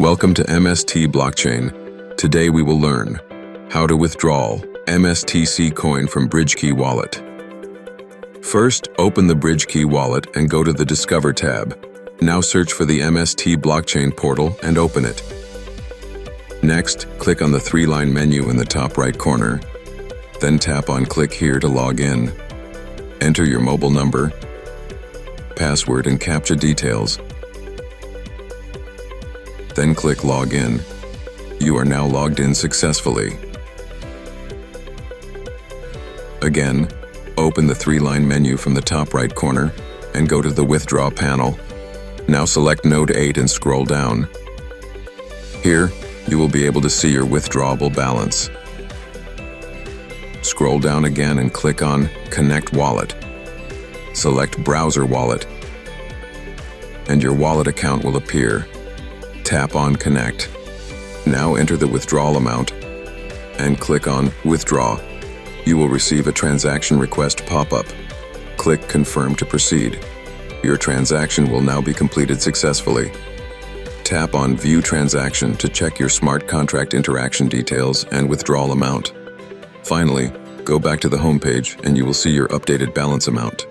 Welcome to MST Blockchain. Today we will learn how to withdraw MSTC coin from BridgeKey Wallet. First, open the BridgeKey Wallet and go to the Discover tab. Now search for the MST Blockchain portal and open it. Next, click on the three-line menu in the top right corner. Then tap on Click Here to log in. Enter your mobile number, password and CAPTCHA details. Then click Login. You are now logged in successfully. Again, open the three-line menu from the top right corner and go to the Withdraw panel. Now select Node 8 and scroll down. Here, you will be able to see your withdrawable balance. Scroll down again and click on Connect Wallet. Select Browser Wallet, and your wallet account will appear. Tap on Connect. Now enter the withdrawal amount and click on Withdraw. You will receive a transaction request pop-up. Click Confirm to proceed. Your transaction will now be completed successfully. Tap on View Transaction to check your smart contract interaction details and withdrawal amount. Finally, go back to the home page and you will see your updated balance amount.